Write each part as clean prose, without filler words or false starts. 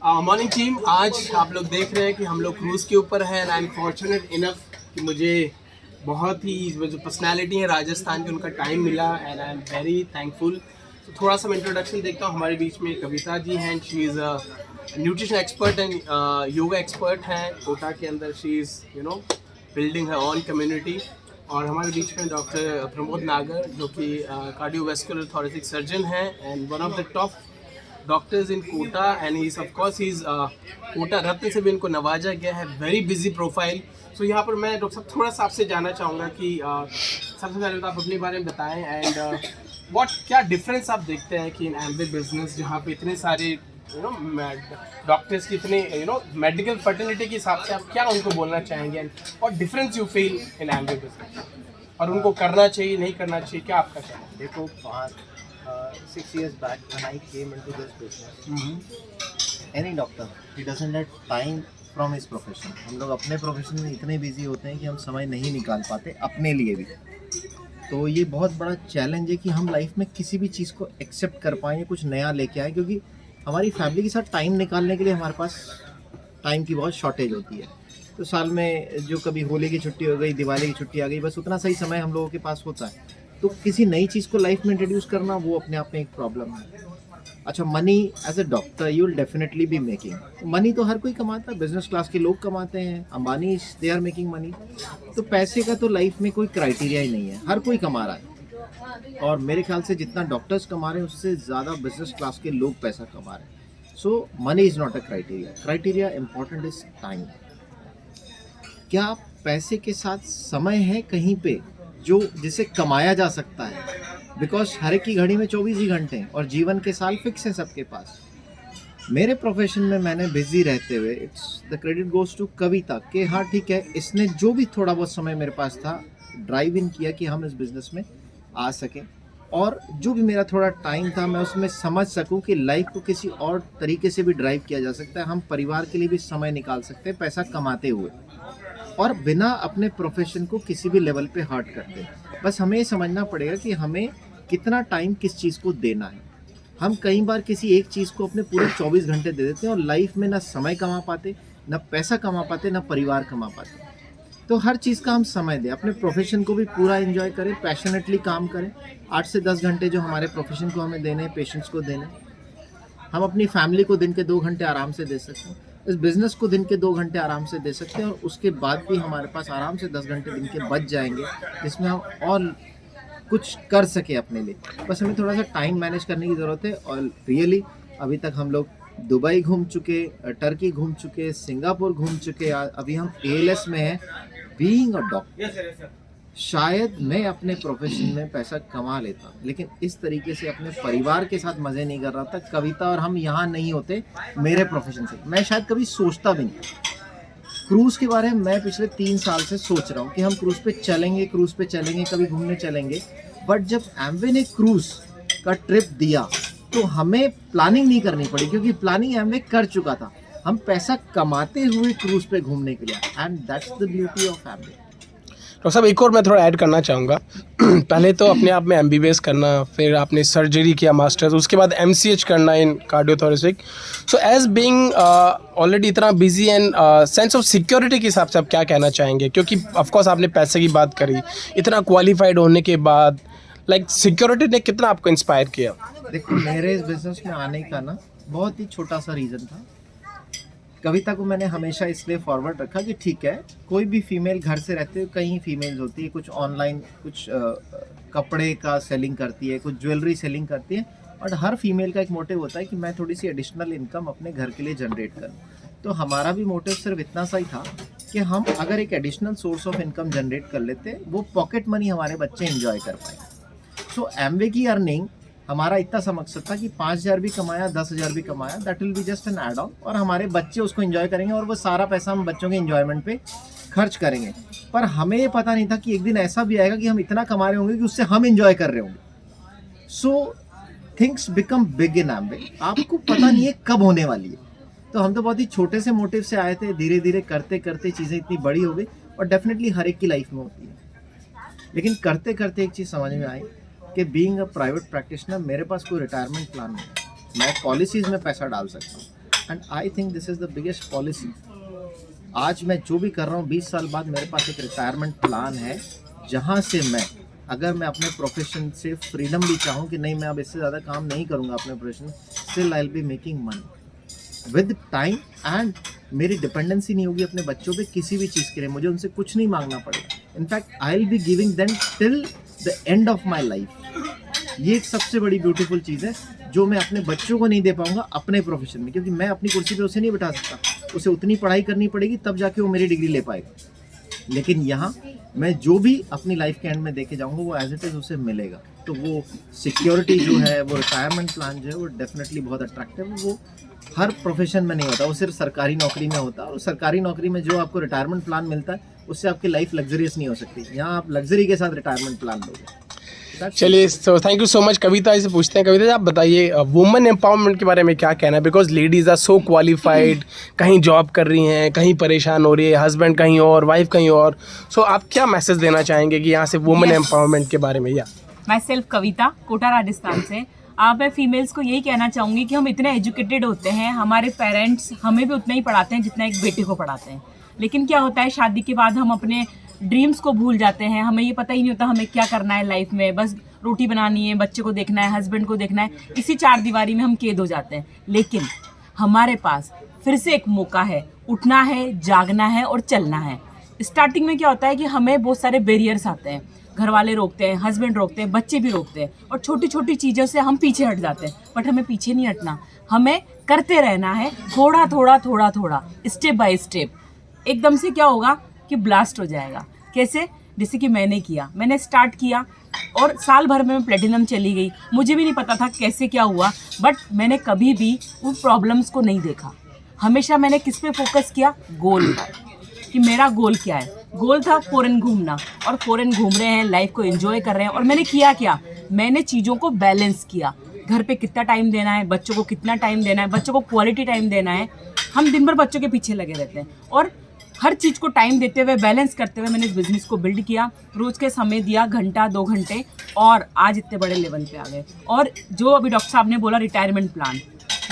Morning team, आज आप लोग देख रहे हैं कि हम लोग क्रूज़ के ऊपर हैं and I am fortunate enough कि मुझे बहुत ही जो पर्सनालिटी है राजस्थान की उनका टाइम मिला and I am very thankful. तो थोड़ा सा मैं इंट्रोडक्शन देखता हूँ। हमारे बीच में कविता जी हैं, she is a nutrition expert and yoga expert हैं कोटा के अंदर। She is building her own community. और हमारे बीच में डॉक्टर प्रमोद नागर जो कि कार्डियोवैस्कुलर थोरेसिक सर्जन हैं and one of the top doctors in Kota and he of course he Kota Ratna से भी इनको नवाजा गया है। Very busy profile. सो यहाँ पर मैं डॉक्टर साहब थोड़ा सा आपसे जानना चाहूँगा कि सबसे पहले तो आप अपने बारे में बताएं एंड क्या डिफरेंस आप देखते हैं कि इन एम्बे बिजनेस जहाँ पे इतने सारे डॉक्टर्स की इतने मेडिकल फर्टिलिटी के हिसाब से आप क्या उनको बोलना चाहेंगे and what difference you feel in एम्बे business, और उनको करना चाहिए नहीं करना चाहिए, क्या आपका कहना है? देखो 6 years back when I came into this business, any doctor he doesn't have time from his profession. हम लोग अपने प्रोफेशन में इतने बिजी होते हैं कि हम समय नहीं निकाल पाते अपने लिए भी। तो ये बहुत बड़ा चैलेंज है कि हम लाइफ में किसी भी चीज़ को एक्सेप्ट कर पाएँ, कुछ नया लेके आए, क्योंकि हमारी फैमिली के साथ टाइम निकालने के लिए हमारे पास टाइम की बहुत शॉर्टेज होती है। तो साल में जो कभी होली की छुट्टी हो गई, दिवाली की छुट्टी आ गई, बस उतना सही समय हम लोगों के पास होता है। तो किसी नई चीज़ को लाइफ में इंट्रोड्यूस करना वो अपने आप में एक प्रॉब्लम है। अच्छा, money as a doctor you will definitely be making money. तो हर कोई कमाता है, बिजनेस क्लास के लोग कमाते हैं, Ambani they are making money. तो पैसे का तो लाइफ में कोई क्राइटेरिया ही नहीं है, हर कोई कमा रहा है। और मेरे ख्याल से जितना डॉक्टर्स कमा रहे हैं उससे ज़्यादा बिजनेस क्लास के लोग पैसा कमा रहे हैं। So money is not a criteria. Criteria important is time. क्या पैसे के साथ समय है कहीं पे जो जिसे कमाया जा सकता है? बिकॉज हर एक की घड़ी में 24 ही घंटे हैं और जीवन के साल फिक्स हैं सबके पास। मेरे प्रोफेशन में मैंने बिजी रहते हुए it's the credit goes to Kavita कि हाँ ठीक है, इसने जो भी थोड़ा बहुत समय मेरे पास था ड्राइव इन किया कि हम इस बिज़नेस में आ सकें, और जो भी मेरा थोड़ा टाइम था मैं उसमें समझ सकूं कि लाइफ को किसी और तरीके से भी ड्राइव किया जा सकता है। हम परिवार के लिए भी समय निकाल सकते हैं पैसा कमाते हुए, और बिना अपने प्रोफेशन को किसी भी लेवल पे हर्ट करते। बस हमें ये समझना पड़ेगा कि हमें कितना टाइम किस चीज़ को देना है। हम कई बार किसी एक चीज़ को अपने पूरे 24 घंटे दे देते हैं और लाइफ में ना समय कमा पाते, ना पैसा कमा पाते, ना परिवार कमा पाते। तो हर चीज़ का हम समय दें, अपने प्रोफेशन को भी पूरा एंजॉय करें, पैशनेटली काम करें। 8 से 10 घंटे जो हमारे प्रोफेशन को हमें देने हैं, पेशेंट्स को देने, हम अपनी फैमिली को दिन के 2 घंटे आराम से दे सकते हैं, इस बिज़नेस को दिन के 2 घंटे आराम से दे सकते हैं, और उसके बाद भी हमारे पास आराम से 10 घंटे दिन के बच जाएंगे जिसमें हम और कुछ कर सके अपने लिए। बस हमें थोड़ा सा टाइम मैनेज करने की ज़रूरत है। और रियली अभी तक हम लोग दुबई घूम चुके, टर्की घूम चुके, सिंगापुर घूम चुके, अभी हम ALS में हैं। बीइंग अ डॉक्टर शायद मैं अपने प्रोफेशन में पैसा कमा लेता, लेकिन इस तरीके से अपने परिवार के साथ मज़े नहीं कर रहा था। कविता और हम यहाँ नहीं होते मेरे प्रोफेशन से, मैं शायद कभी सोचता भी नहीं। क्रूज़ के बारे में मैं पिछले 3 साल से सोच रहा हूँ कि हम क्रूज़ पे चलेंगे, कभी घूमने चलेंगे। बट जब एम्वे ने क्रूज़ का ट्रिप दिया तो हमें प्लानिंग नहीं करनी पड़ी, क्योंकि प्लानिंग एम्वे कर चुका था। हम पैसा कमाते हुए क्रूज़ पे घूमने के लिए, and that's the beauty of Amway. Doctor साहब एक और मैं थोड़ा ऐड करना चाहूँगा। पहले तो अपने आप में MBBS करना, फिर आपने सर्जरी किया मास्टर्स, उसके बाद MCH करना in cardiothoracic. So as being already इतना busy and sense of security के हिसाब से आप क्या कहना चाहेंगे? क्योंकि ऑफकोर्स आपने पैसे की बात करी, इतना क्वालिफाइड होने के बाद लाइक सिक्योरिटी ने कितना आपको इंस्पायर किया? देखो, मेरे इस बिज़नेस में आने का ना बहुत ही छोटा सा रीज़न था। कविता को मैंने हमेशा इसलिए फॉरवर्ड रखा कि ठीक है, कोई भी फीमेल घर से रहते हुए, कई फीमेल्स होती है, कुछ ऑनलाइन, कुछ कपड़े का सेलिंग करती है, कुछ ज्वेलरी सेलिंग करती है, और हर फीमेल का एक मोटिव होता है कि मैं थोड़ी सी एडिशनल इनकम अपने घर के लिए जनरेट करूँ। तो हमारा भी मोटिव सिर्फ इतना सा ही था कि हम अगर एक additional source of income generate कर लेते, वो पॉकेट मनी हमारे बच्चे एंजॉय कर पाए। सो एम्वे की अर्निंग हमारा इतना सा मकसद था कि 5,000 भी कमाया, 10,000 भी कमाया, that will be just an add on, और हमारे बच्चे उसको एंजॉय करेंगे, और वो सारा पैसा हम बच्चों के एंजॉयमेंट पे खर्च करेंगे। पर हमें ये पता नहीं था कि एक दिन ऐसा भी आएगा कि हम इतना कमा रहे होंगे कि उससे हम एंजॉय कर रहे होंगे। So things become big in Amway, आपको पता नहीं है कब होने वाली है। तो हम तो बहुत ही छोटे से मोटिव से आए थे, धीरे धीरे करते करते चीज़ें इतनी बड़ी हो गई, और डेफिनेटली हर एक की लाइफ में होती है। लेकिन करते करते एक चीज़ समझ में आई कि बीइंग अ प्राइवेट प्रैक्टिशनर मेरे पास कोई रिटायरमेंट प्लान नहीं है। मैं पॉलिसीज़ में पैसा डाल सकता हूँ, and I think this is the biggest policy. आज मैं जो भी कर रहा हूँ 20 साल बाद मेरे पास एक रिटायरमेंट प्लान है, जहाँ से मैं अगर मैं अपने प्रोफेशन से फ्रीडम भी चाहूँ कि नहीं मैं अब इससे ज़्यादा काम नहीं करूँगा अपने profession, still I will be making money with time, and मेरी डिपेंडेंसी नहीं होगी अपने बच्चों पे किसी भी चीज़ के लिए, मुझे उनसे कुछ नहीं मांगना पड़ेगा। In fact I will be giving them till the end of my life. ये एक सबसे बड़ी ब्यूटीफुल चीज़ है जो मैं अपने बच्चों को नहीं दे पाऊँगा अपने प्रोफेशन में, क्योंकि मैं अपनी कुर्सी पे उसे नहीं बिठा सकता, उसे उतनी पढ़ाई करनी पड़ेगी तब जाके वो मेरी डिग्री ले पाएगा। लेकिन यहाँ मैं जो भी अपनी लाइफ के एंड में देके जाऊँगा वो एज इट इज़ उसे मिलेगा। तो वो सिक्योरिटी जो है, वो रिटायरमेंट प्लान जो है, वो डेफिनेटली बहुत अट्रैक्टिव है। वो हर प्रोफेशन में नहीं होता, वो सिर्फ सरकारी नौकरी में होता है। और सरकारी नौकरी में जो आपको रिटायरमेंट प्लान मिलता है उससे आपकी लाइफ लग्जरियस नहीं हो सकती। यहाँ आप लग्जरी के साथ रिटायरमेंट प्लान लोगे। चलिए, so thank you so much. Kavita ji से पूछते हैं, कविता जी आप बताइए वुमेन एम्पावरमेंट के बारे में क्या कहना है, because ladies are so qualified, कहीं जॉब कर रही हैं, कहीं परेशान हो रही है, हस्बैंड कहीं और, वाइफ कहीं और। सो आप क्या मैसेज देना चाहेंगे कि यहाँ से वुमेन एम्पावरमेंट के बारे में? या मैं सेल्फ कविता, कोटा राजस्थान से। मैं फीमेल्स को यही कहना चाहूँगी कि हम इतने एजुकेटेड होते हैं, हमारे पेरेंट्स हमें भी उतना ही पढ़ाते हैं जितना एक बेटे को पढ़ाते हैं। लेकिन क्या होता है, शादी के बाद हम अपने ड्रीम्स को भूल जाते हैं। हमें ये पता ही नहीं होता हमें क्या करना है लाइफ में, बस रोटी बनानी है, बच्चे को देखना है, हस्बैंड को देखना है, इसी चार दीवारी में हम कैद हो जाते हैं। लेकिन हमारे पास फिर से एक मौका है, उठना है, जागना है और चलना है। स्टार्टिंग में क्या होता है कि हमें बहुत सारे बैरियर्स आते हैं, घर वाले रोकते हैं, हस्बैंड रोकते हैं, बच्चे भी रोकते हैं, और छोटी छोटी चीज़ों से हम पीछे हट जाते हैं। बट हमें पीछे नहीं हटना, हमें करते रहना है, थोड़ा थोड़ा थोड़ा थोड़ा, स्टेप बाय स्टेप। एकदम से क्या होगा कि ब्लास्ट हो जाएगा। कैसे? जैसे कि मैंने स्टार्ट किया और साल भर में मैं प्लेटिनम चली गई। मुझे भी नहीं पता था कैसे क्या हुआ, बट मैंने कभी भी उन प्रॉब्लम्स को नहीं देखा। हमेशा मैंने किस पे फोकस किया? गोल पर, कि मेरा गोल क्या है। गोल था फॉरेन घूमना, और फॉरेन घूम रहे हैं, लाइफ को एंजॉय कर रहे हैं। और मैंने किया क्या? मैंने चीज़ों को बैलेंस किया। घर पे कितना टाइम देना है, बच्चों को कितना टाइम देना है, बच्चों को क्वालिटी टाइम देना है। हम दिन भर बच्चों के पीछे लगे रहते हैं, और हर चीज़ को टाइम देते हुए, बैलेंस करते हुए मैंने इस बिज़नेस को बिल्ड किया। रोज़ के समय दिया, घंटा 2 घंटे, और आज इतने बड़े लेवल पे आ गए। और जो अभी डॉक्टर साहब ने बोला रिटायरमेंट प्लान,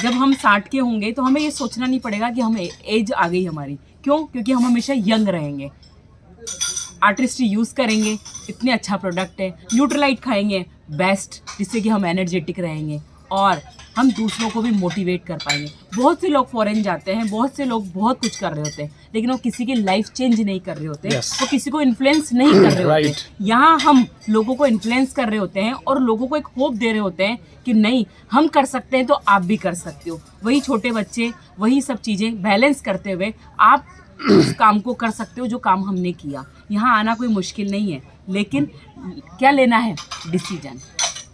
जब हम 60 के होंगे तो हमें ये सोचना नहीं पड़ेगा कि हम एज आ गई हमारी। क्यों? क्योंकि हम हमेशा यंग रहेंगे। आर्टिस्ट्री यूज़ करेंगे, इतने अच्छा प्रोडक्ट है। न्यूट्रलाइट खाएंगे बेस्ट, जिससे कि हम एनर्जेटिक रहेंगे और हम दूसरों को भी मोटिवेट कर पाएंगे। बहुत से लोग फॉरेन जाते हैं, बहुत से लोग बहुत कुछ कर रहे होते हैं, लेकिन वो किसी की लाइफ चेंज नहीं कर रहे होते। वो किसी को इन्फ्लुएंस नहीं कर रहे होते। यहाँ हम लोगों को इन्फ्लुएंस कर रहे होते हैं और लोगों को एक होप दे रहे होते हैं कि नहीं, हम कर सकते हैं तो आप भी कर सकते हो। वही छोटे बच्चे, वही सब चीज़ें बैलेंस करते हुए आप उस काम को कर सकते हो जो काम हमने किया। यहाँ आना कोई मुश्किल नहीं है, लेकिन क्या लेना है? डिसीजन।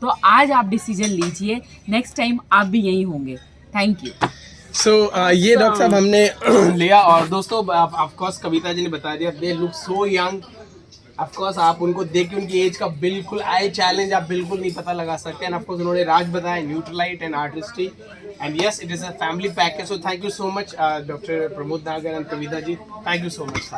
तो आज आप डिसीजन लीजिए, नेक्स्ट टाइम आप भी यही होंगे। Thank you. सो ये डॉक्टर साहब हमने लिया, और दोस्तों ऑफ कोर्स कविता जी ने बता दिया, they look so young. Of course आप उनको देख के उनकी एज का बिल्कुल आई चैलेंज आप बिल्कुल नहीं पता लगा सकते। एंड ऑफ कोर्स उन्होंने राज बताया, Nutrilite and Artistry, and yes it is a family package. So thank you so much doctor Pramod Nagar and Kavita ji, thank you so much.